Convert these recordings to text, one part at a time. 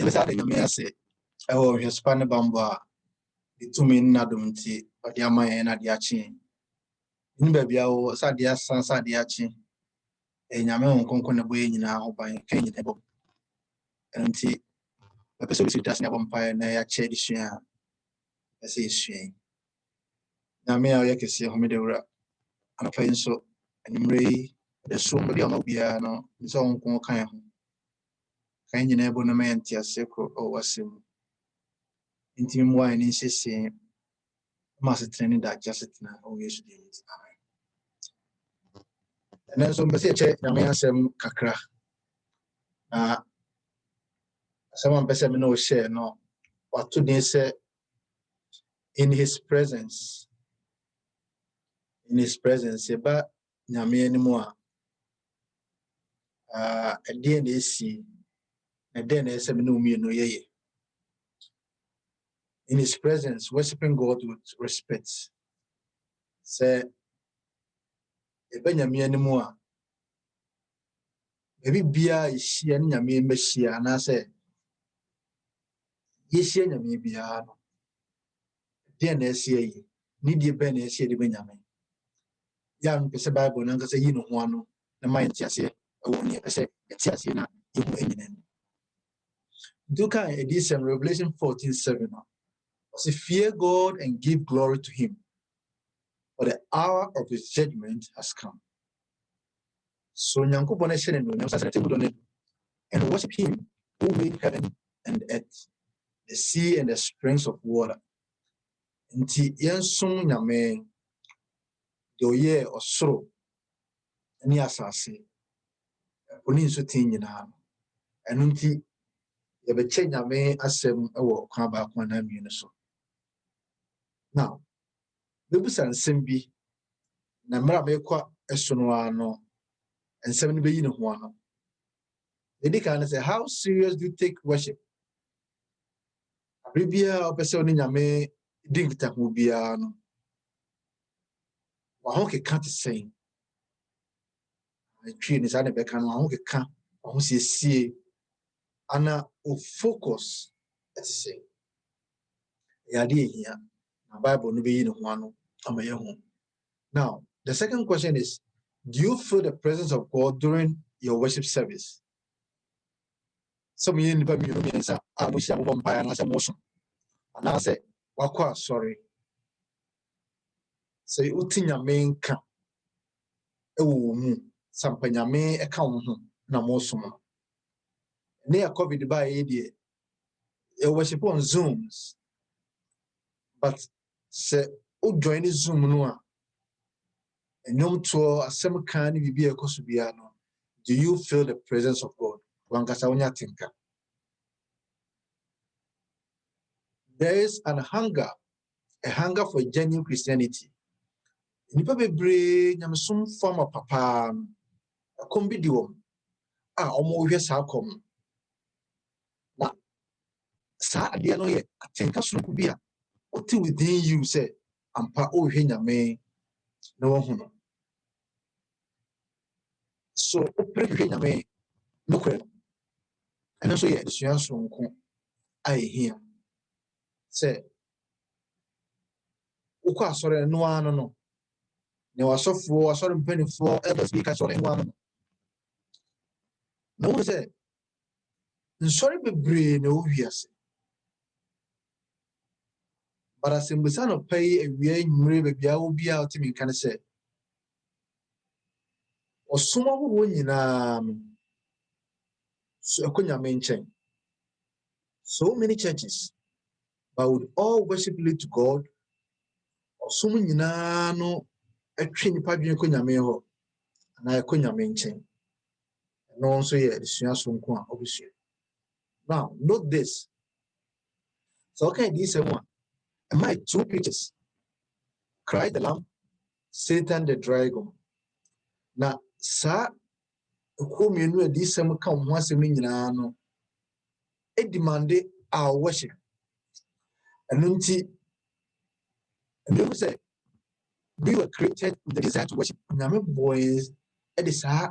Yes, I think I say, oh, his pan bamba, the 2 men nadumti, or the Amaya and the Achin. In baby, I was at the Sans at the Achin, and Yaman Concon away in our by Kenya. And tea, a person who does not vampire, and I chair the share. I say, shame. Now, may I see Homidora and playing so, and Ray, the somebody on Obiano, his own kind. Can you never know me until secret or was him? Intim wine in saying, Master training that just now, always do it. And then some message, Yamia Sam Kakra. Someone person no share no. What today say in his presence, but Yamia anymore. A DNAC, and then SM no me no ye. In his presence, worshiping God with respect. Say, a Benyamia anymore. Maybe Bia is she and Yamia Messiah, and I say, yes, Yamia Bia. DNAC, need your Benacia de Benjamin. Young Pesa Bible, and say, you know, one, the mind say, oh, I say, it's you know, Duka edition Revelation 14:7. Say, fear God and give glory to him, for the hour of his judgment has come. So Nyanko Bonation and worship him who made heaven and earth, the sea and the springs of water. Nti yensum nyame de oye osoro ni asase oni nso tin nyina eno nti ye be che nyame asem ewo kwa ba kwa na mienu so. Now bebusa nsem bi na mra me kwa esono ano nsem no beyi ne ho ano. They can say, how serious do you take worship? Abibia opese oni nyame dingita ho bia no wa ho ke kan te sen twi ni sa ne be kan wa ho ke kan wa ho sie ana o focus at say yade here na Bible no be yi ne ho ano amaye ho. Now the second question is, do you feel the presence of God during your worship service? Some of you nipa mi no mensa a mo sia mo vampire na se mo so ana se wakwa sorry say utinya menka ewo mu sampanyame eka wo ho na mo so mo ne ya covid ba ye die e worship on Zooms, but se o join Zoom no a enyom to asem kan ni bibia ekoso bia no, do you feel the presence of God? Wankasa wonya tinka. There is a hunger for genuine Christianity. Nipa bebre nyamsom form of papa akombi diwom a omo hwe sa akom na sa ade no ye tinka soro bia oti within you say ampa o hwe nyame na wo hu no. So o hwe nyame no kwe eno so ye desua sonko ai hia say ukọ asọrọ no ano no ne wasọfo asọrọ mpanifo elders bi ka sọrọ no ano no wo say nsọrọ bebre na o wiase but asembisa no pay awia nwure bebia wo bia otimi kan say osoma wo nyina so ekonyame nchen. So many churches but would all worship lead to God osoma nyina no atwe nipa dwen ekonyame ho na ekonyame nchen no so ye desua sonko a obusua. Now note this, so okay this one am I two pictures, Christ the Lamb, Satan the dragon. Na sa ko mienu adi sem ka ho asem nyina no e demand our worship. And nti you say we were created with the desire to worship. Nyame boys e de sa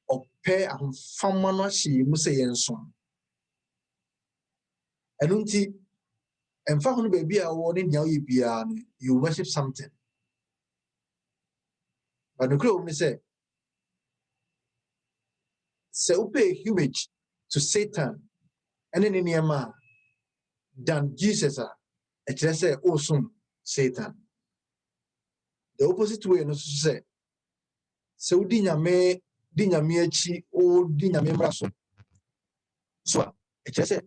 ope ahomfama no hye mu se yenso And unti and fa hono baby a wo ne nya oyi bia no, you worship something. But the crow say pay homage to Satan and then in than Jesus a say awesome Satan. The opposite way no say so di nyame achi o di nyame mraso so a say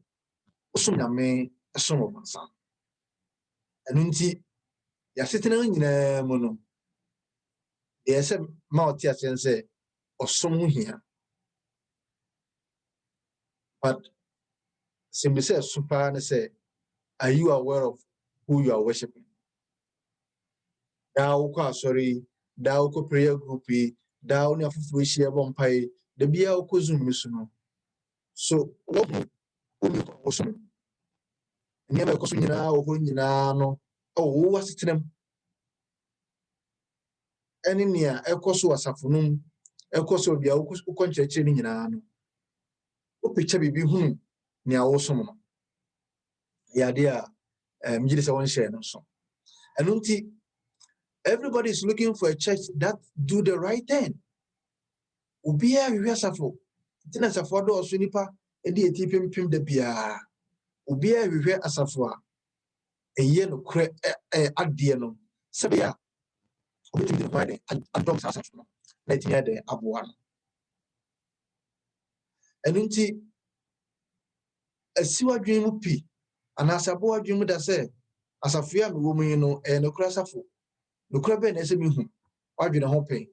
awesome nyame asom obansa. And unti ya setena nyina mu no they say mouth ya say osom here. But simply say super and say, are you aware of who you are worshiping? Thou sorry, thou prayer group, thou near Fushia Bompai, the Bia Kozum Musuno. So what was never Cosumina or Hunino? Oh, was it them? Any near Ecoso as a funum, Ecoso Bia Uconcha Chininano. O picture be whom near Osum. Ya dear, Midis one share no so. And unti everybody is looking for a church that do the right thing. Ubia wiasafo. Tina safo do oso nipa e di etipim da bia. Ubia wiwe asafo a eye no kre ade no. Sebia obetumi de kwade adom asafo no. Na tinya de aboa no. Enunti asiwa dwen mu pi anasabo adwen mu da se asafo ya wo mu no no kra asafo. No kra be na ese mi hu. Wadwen ho pen.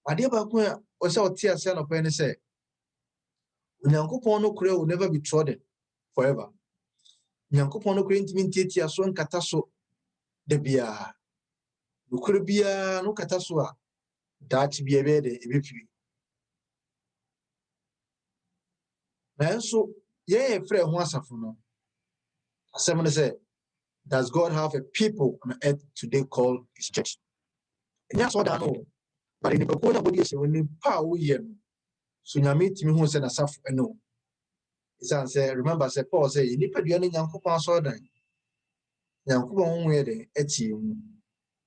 Ade ba ko a o se o tie ase na pen ne se Nyankopon no kura will never be trodden forever. Nyankopon no kura ntimi ntiatia so nkata so da bia. No kura bia no kata so a dachi bia be de ebefi. Na so ye frɛ ho asafo no. Asɛm no say, does God have a people on earth today called his church? Nya so da no. But in the na body se woni pa wo ye no. So nyame timi hu se na asafo no. Isan say remember say Paul say nipa dua no Nyankopon so dan. Nyankopon ho ye de ati mu.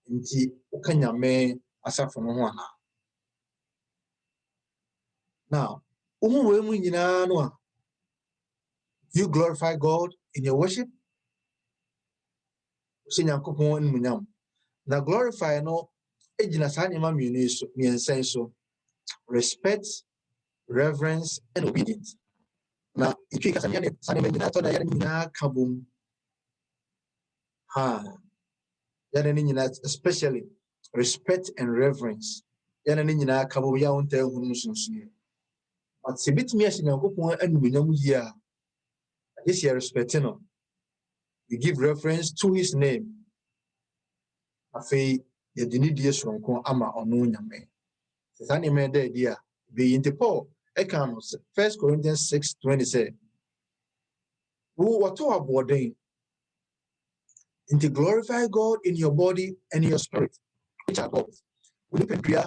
Nti ukanyame asafo no ho ana. Now, we mu nyina no a you glorify God in your worship. So Nyankopon nmunyam. Na glorify no ejina sa nyama mienu so miensen so respect, reverence and obedience. Na itwi ka sanya ne sanya nyina to da ya nyina kabum. Ya ne nyina especially respect and reverence. Ya ne nyina kabum ya wonta ehunu sunsun. But sibit mi asi Nyankopon anmunyam yi a this year respecting him. We give reference to his name. Afei yedini die sonko ama ono nyame. Sani me da dia be into Paul ekano 1 Corinthians 6:20 say who what abodin into glorify God in your body and in your spirit which are both. We look at prayer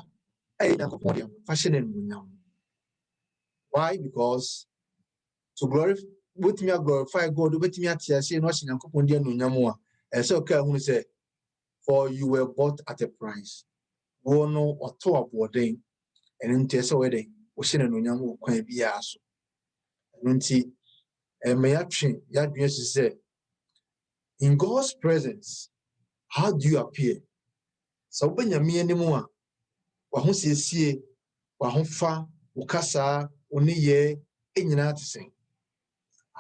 fashion. Why? Because to glorify with me glorify God with me at yes no Nyankopon dia no nyamo a so ka hu say for you were bought at a price wo no oto abodin and nte so we dey wo hye no nyamo kwan bia so nti me yatwe yadwe say in God's presence how do you appear so banyame animu a wa ho siesie wa ho fa wo kasa oniye enyina tese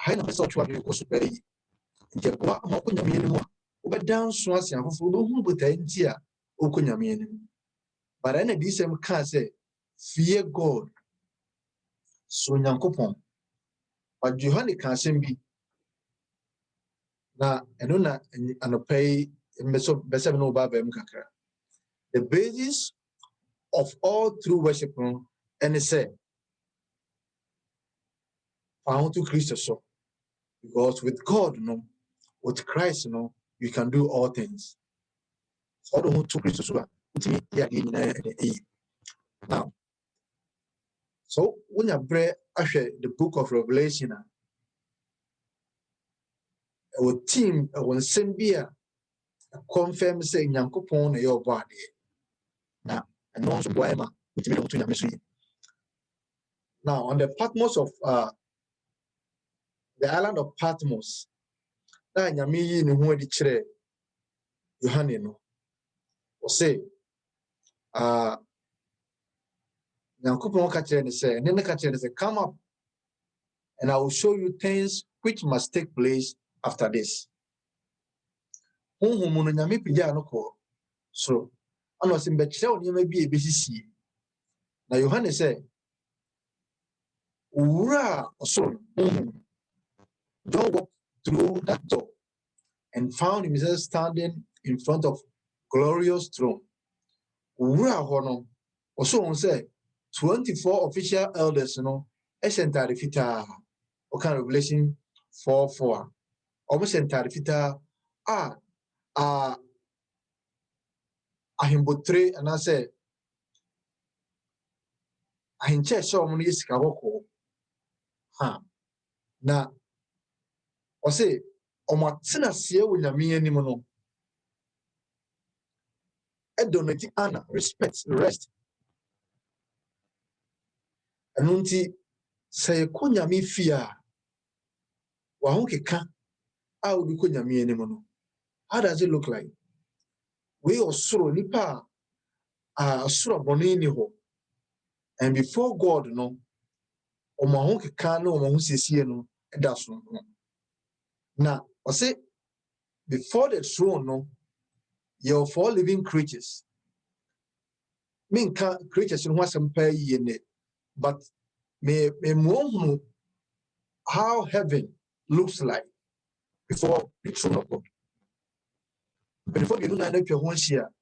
I know so twa be ko so pay nti ko ma ko nyame animu a wo be dan so ase afofo wo hu botai nti a wo ko nyame animu but na di sem ka say fear God so Nyankopon but Johane ka sem bi na eno na anopai meso besem no ba ba mu kakra the basis of all true worship and it say found to Christ so because with God with Christ you can do all things so don't to Christ so now so when you pray the book of Revelation our team when Sembia confirm say Nyankopon na your body. Now, and also Boema, which we don't know. Now, on the Patmos of the island of Patmos, that Nyami no who di chere Yohane no. O say, Nyankopon ka chere ne say, ne ka chere say, come up, and I will show you things which must take place after this. Honhom no Nyame pija no ko so. Ano se mbekire oni ma bi ebesisi. Na Yohane say, Ura so John walked through that door and found himself standing in front of glorious throne. Ura hono also say 24 official elders essentially fita okay Revelation 4:4 almost entirely fita ahimbotre and I say ahinche so mo ni sika hoko na o say omatina sie wo nyame anim no donate honor respect rest anunti say ko nyame fia wa ho keka a wo ko nyame anim no. How does it look like? We osoro nipa osoro boni ni ho, and before God no omo ho keka no omo ho siesie no da so no. Now I say before the throne no your four living creatures mean creatures no wasam pa yene, but me mo how heaven looks like before the throne of God. Before you do not know one share,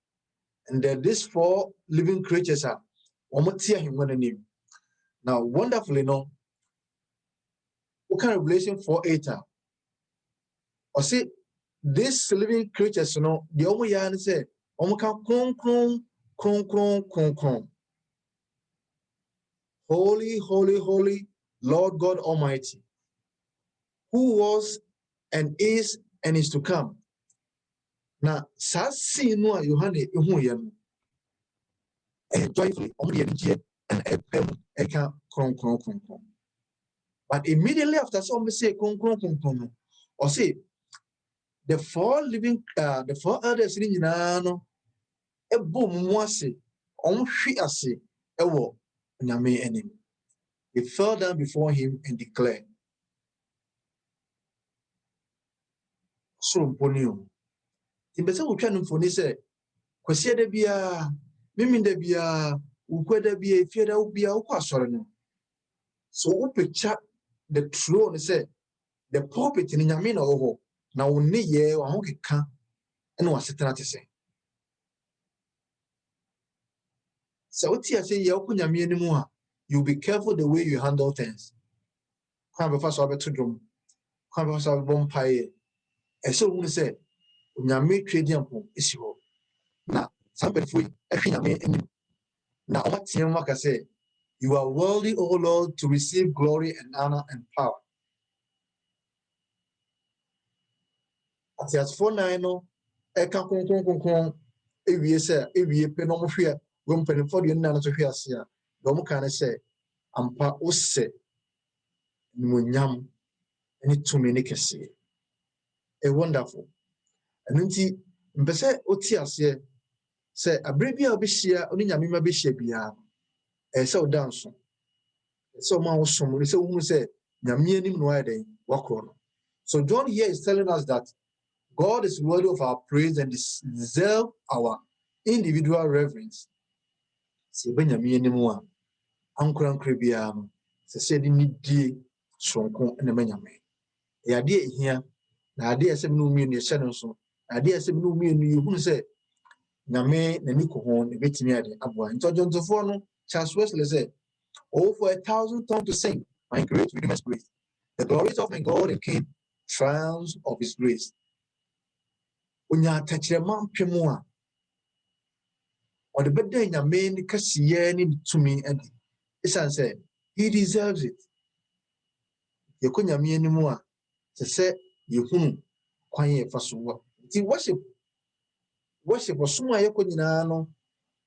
and then these four living creatures are name. Now, wonderfully, no, what kind of Revelation 4:8? Or see, these living creatures, the only yarn say, holy, holy, holy, Lord God Almighty, who was and is to come. Now, Sassi no Yohane Yuhuyan, and joyfully only and eka kron. But immediately after some say kron, or say the four elders in Nano, a boom mwase, hwiase, ewo, nyame enemy. They fell down before him and declared, so bonio. Timbese uchanu mfoni se, kwesi de bia, mimi de bia, ukwede bia, fieda ubia, ukwa sorano. So we picture the throne say, the pulpit in nyame oho, na woni ye wa ho keka, ene wasetena te se. So what you say, you'll be careful the way you handle things. Can't be fast over to drum. Can't be fast over bomb pie. And so we say, Nyame trading is you. Now, somebody free, now what I say, you are worthy, O Lord, to receive glory and honor and power. As for nine, ewie say ewie pe no mo hwe wo mpanimfo de nna no so hwe ase a do mo kan say ampa ose munyam ni tumi ne kese wonderful anunti mpese oti ase say abrebia obehia oni nyame ma behia bia say odanso so ma wo som say wo say nyame anim no ayden wakro no. So John here is telling us that God is worthy of our praise and deserve our individual reverence. Se Benjamin animu a ankorankra bia no se se de nidie sonko na Benjamin. E ade ehia na ade esem no mienu ye hye no so. Ade esem no mienu ye hunu se nyame na ni ko ho na betimi ade aboa. Ntojontofo no Charles Wesley said, "Oh, for 1,000 tongues to sing my great Redeemer's grace, the glories of my God and King, triumphs of his grace." Onya tachirema mpemu a or the better nyame ni kasiye ni tumi adi isan say he deserves it. Yeko nyame animu a se yehunu kwanye fa so. Worship was suma yeko nyina no.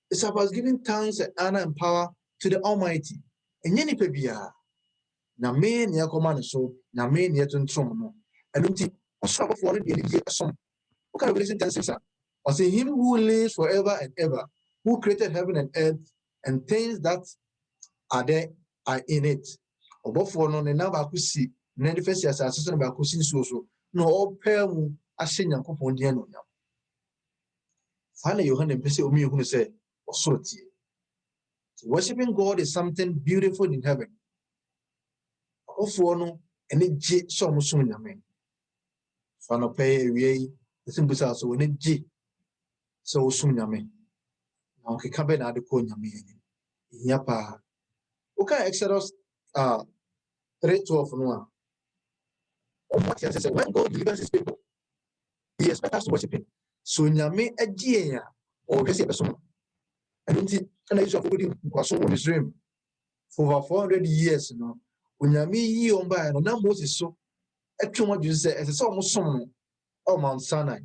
It's about giving thanks and honor and power to the Almighty. And yeni pebia. Na me ni yakoma so, na me ni yatuntrom no. And unti osaba for the energy some. Okay, Revelation 10:6. I say him who lives forever and ever, who created heaven and earth and things that are there are in it. Obofo no ne na ba kusi, na defense asase so na ba kusi so. No opel mu ahye Nyankopɔn din no nyam. Sana Yohane mpese omi ehunu se osoro tie. Worshiping God is something beautiful in heaven. Obofo no ene gye so mo som nyame. Sana pay ewie simbusa so ene gye so osum nyame. Na okeka be na ade ko nyame eni. Iya pa. Okay, Exodus 3:12 no. When God delivers his people, he expects us to worship him. So nyame agye ya o hwese be so. And na Israel for the kwaso in Israel for over 400 years no. Onyame yi omba no na Moses so etwom adwun se ese so mo som no o Mount Sinai.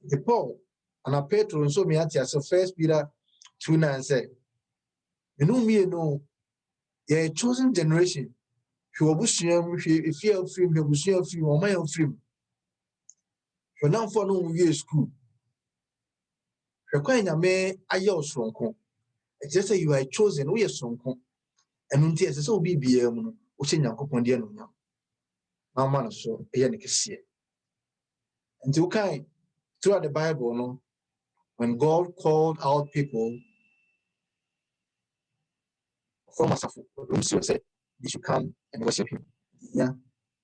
The Paul and Petro so me atia so 1 Peter 2:9 say, you know me no, you're a chosen generation. If you are free, you are free, or my own free. For now, for no year school. Require me a year strong. It's just say you are chosen, we are strong. And until so be which in your component. Now, man, so a yannick see. And to kind throughout the Bible, no, when God called out people from us, say, you should come and worship him. Yeah,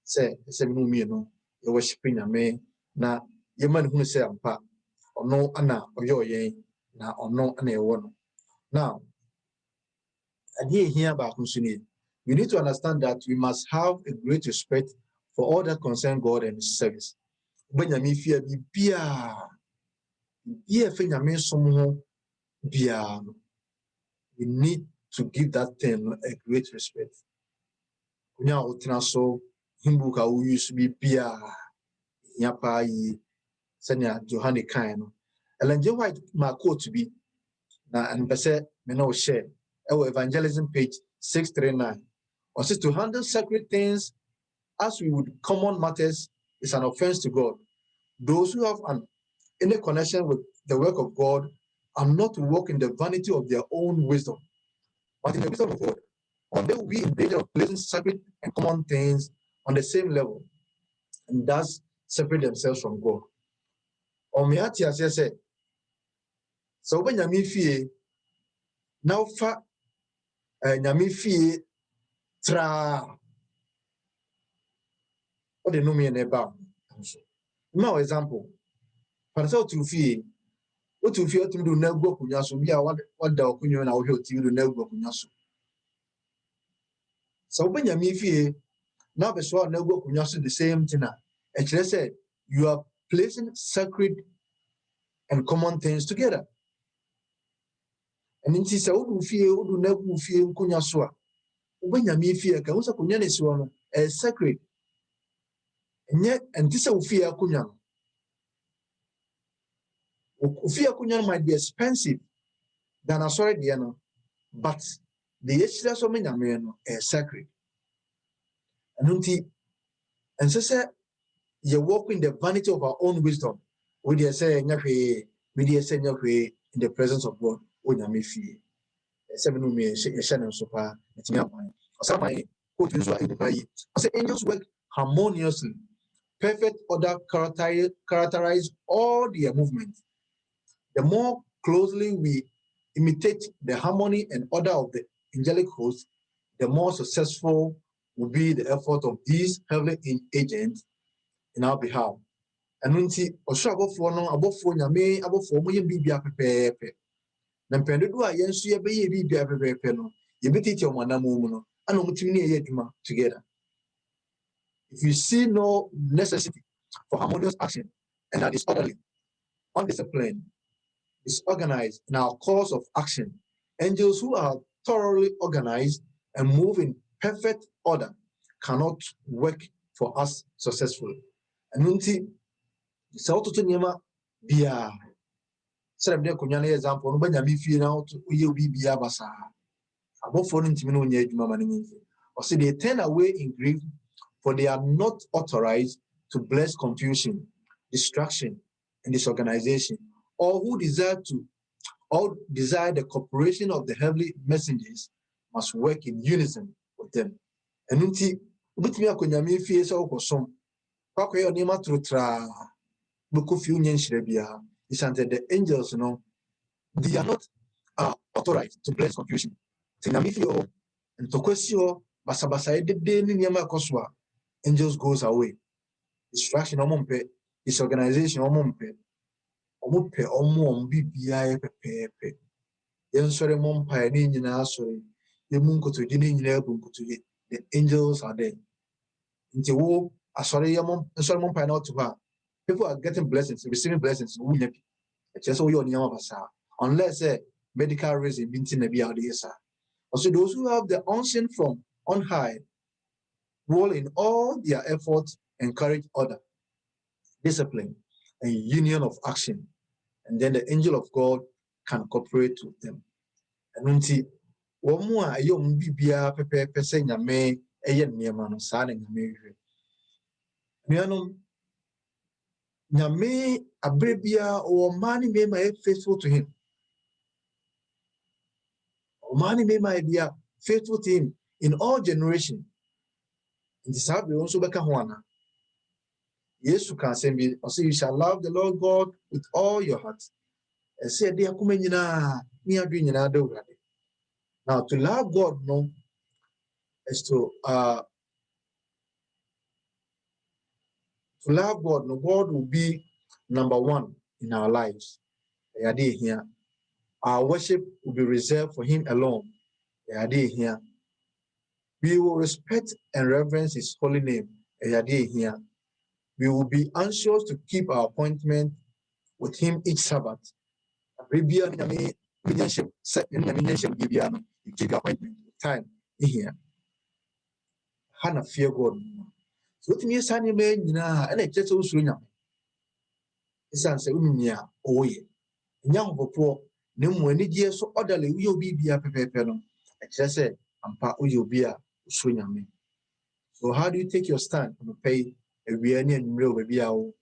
say, no, me, no, you're worshiping a man. Na yeman who say ampa ono ana oyo yen na ono ana ewo no. Now adie here ba kunsuni, we need to understand that we must have a great respect for all that concern God and his service. Benyame fia bibia fe nyame som ho bia no, we need to give that thing a great respect. Kunya otena so himbu ka wo use bibia yapa yi Sanya Johanne Kaino. Ellen G. White, my quote to be now and Besse Meno share our evangelism page 639. Or says to handle sacred things as we would common matters is an offense to God. Those who have any connection with the work of God are not to walk in the vanity of their own wisdom, but in the wisdom of God. Or they will be in danger of placing sacred and common things on the same level and thus separate themselves from God. O me ati ase se so be nyame fie na ufa nyame fie tra o de no me na ba so no example for so to fie otum do na gbo kunya so bia wada okunyo na wo hwe otum do na gbo kunya so be nyame fie na be so na gbo kunya so the same thing e kire say you are placing sacred and common things together. And in Tisa Udu Fie, Udu Nebu Fie, Kunya Swa. Ubenyami Fie, Kausa Kunyani Swan, a sacred. And yet, and Tisa Ufia Kunyan. Ufia Kunyan might be expensive than a sorry Diana, but the Yeshida Somenyameno, a sacred. And Unti, and so you walk in the vanity of our own wisdom. We dare say, Nyakwe, we dare say, Nyakwe, in the presence of God, Unyami Fie. 7 me Shannon Sopa, it's me. Some quote I say angels work harmoniously. Perfect order characterize all their movements. The more closely we imitate the harmony and order of the angelic host, the more successful will be the effort of these heavenly agents in our behalf. And when see Osho above no above nyame above mo yem bibia pepepe. Na mpendo a yensu ye be ye bibia pepepe no ye betiti omanamo mu no ana omutimi ne ye adwuma together. If you see no necessity for harmonious action and are disorderly, undisciplined, disorganized in our course of action, angels who are thoroughly organized and move in perfect order cannot work for us successfully. And unti so to nyama bia serem de konya na example no banya mi fie na uye obi bia basa abofo no ntimi no nya adwuma ma no nyi or say they turn away in grief, for they are not authorized to bless confusion, distraction, and disorganization, or who desire the cooperation of the heavenly messengers must work in unison with them. And unti ubitimi akonya mi fie so okosom kwakoye onima trotra buku fi unye nhyira bia isante the angels no they are not authorized to bless confusion. Tinyami fi o ntokwesi o basabasa edede ni nyama ekoso angels goes away. Distraction omumpe, disorganization omumpe, omo bibia ye pepepe. Yen sore mompa ni nyina sore. Yemu nkotodi ni nyina bu nkotodi. The angels are there. Nti wo asore yemo sore mompa na oto ha. People are getting blessings, receiving blessings. Just unless medical reason binti na bi adesa. Also, those who have the unction from on high will in all their efforts encourage order, discipline, and union of action. And then the angel of God can cooperate with them. And until one more young bibia pepe saying a may a yen near man signing a marriage. Mianum Nyame abrebia or money may my faithful to him. Money may my dear faithful to him in all generations. In the Sabbath also Bekahuana. Yes, you can say me, or say you shall love the Lord God with all your heart. And say, dear Kumenina, near doing another. Now, to love God, no, is to love God. No, God will be number one in our lives. Here, our worship will be reserved for Him alone. Here, we will respect and reverence His holy name. Here, we will be anxious to keep our appointment with Him each Sabbath. You keep your appointment time here. Hana fear God. So what me say me nyina and just so suru nyame. Isan say unnya oye. Nya hopopo ne mu ani die so orderly we obi bia pepepe no. I just say ampa oye obi a suru nyame. So how do you take your stand on pay a we ani anwure obi a wo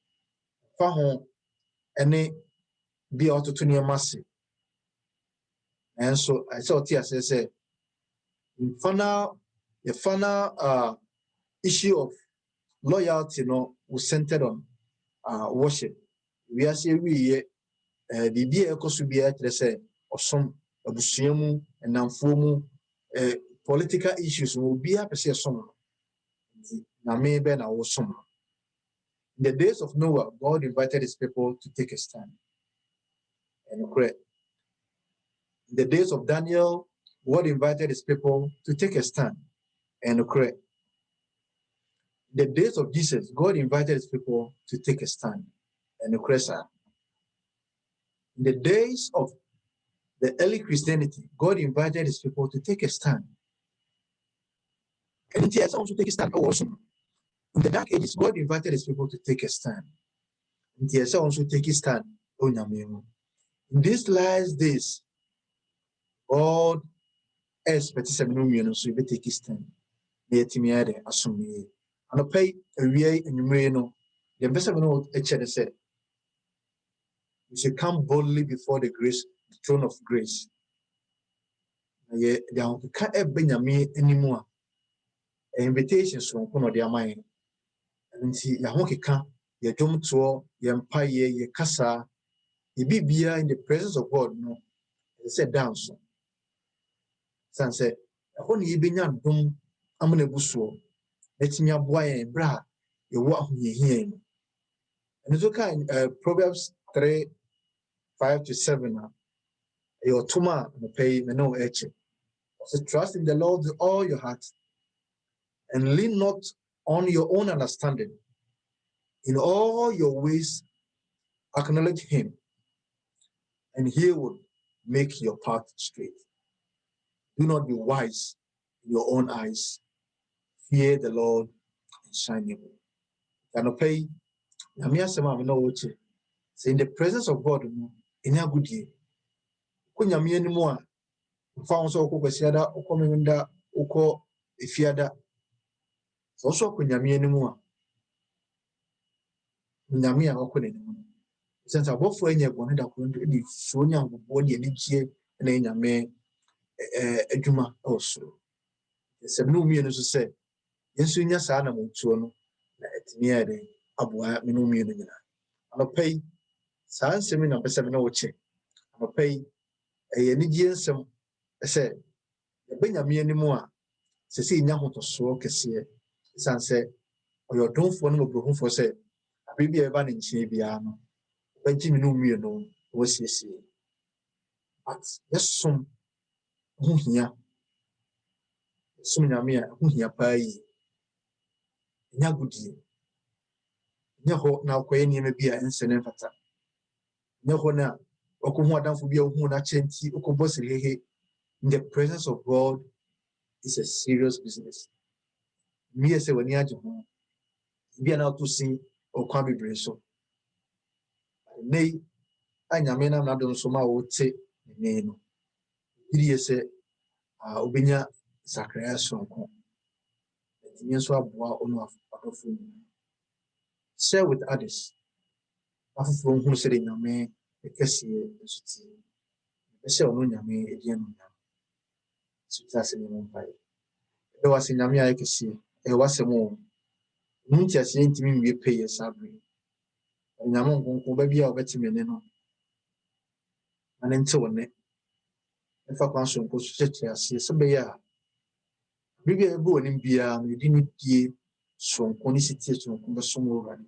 fa ho ene bia ototo ne mase. And so I saw Tia say the final issue of loyalty was centered on worship. We are saying we Bibi Ekosubia say or some abusiamu and namfomu political issues will be a per some. Na maybe na was some. In the days of Noah, God invited his people to take a stand. And correct. In the days of Daniel, God invited his people to take a stand. And correct. In the days of Jesus, God invited his people to take a stand. And correct. In the days of the early Christianity, God invited his people to take a stand. And he has also taken a stand also. In the dark ages, God invited his people to take a stand. And he has also taken a stand. In these last days, God expects some new so we take a stand. And I pay a way and you know the investment of HN said, we should come boldly before the throne of grace. The can't be anymore. Invitations from one of their mind. And see, Yahokika, your dome tour, your empire, your casa, you be in the presence of God. No, they said down so. San said, when you be young, I'm going to busso. Let me a boy and bra, you walk here. And it's okay in Proverbs 3:5-7. Your tuma and pay me no etch. So trust in the Lord with all your heart and lean not on your own understanding. In all your ways, acknowledge Him, and He will make your path straight. Do not be wise in your own eyes. Fear the Lord and shine your way. Can I pay Nyame asema me no woche. Say in the presence of God no enya goodie. Ko nyame animu a fa won so okokwasiada okomenda okọ efiada. So so ko nyame animu a nyame a okọ n'animu. Since abofo enya bone da ko ndi so nya ngbo de anigye na nyame adwuma also. Se no mi no so say yensu nya saa na montuo no na etimi ade aboa me no mi no nyina. Anopai saa nsɛm na pɛsɛ me na woche. Anopai anigye nsɛm sɛ yɛbɛnyame animu a sɛ sɛ nya hotoso kɛseɛ san sɛ ɔyɛ ɔdomfo no mɔbrɔhufo sɛ abibia eba ne nkyɛn bia no bɛgye me no mi no wɔsiesie. But yɛsom ho hia. Som nyame a ho hia paa yi. Nya godie. Nya ho na akoye niema bia nsene mfata. Nya ho na okohu adamfo bia ohu na kyenti okobosiri hehe. In the presence of God is a serious business. Me say when you ho bia na to sin okwa bebre so. Nei anyame na do nso ma wo te ne no. Didi say obenya sakraa sonko. Etimi nso aboa onu afofo. Share with others. Afofo hu se de nyame ekese esuti. Ese onu nyame edien no. Sutase ne mo pai. E wase nyame ayekese. E wase mo. Nunti ase ntimi nwie peye sabre. Nyame nkonko ba bia obetime ne no. Ane nte wone. Efa kwanso nko so ase se be ya. Bibia ebe onim bia no di ni die sonko ni sitie sonko be somo ran.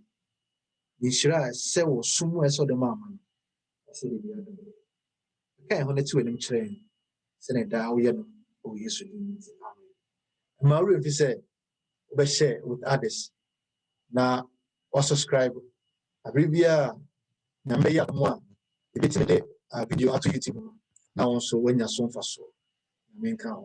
Nishira se wo sumu eso de mama. Ase de bia do. Kai ho na ti wenim kire. Se ne da wo ye no o Yesu ni. Amen. Ma we fi say we share with others. Na or subscribe. Abibia na me ya mo a ebetime de video ato YouTube. Na won so wanya so mfa so. Amen kan.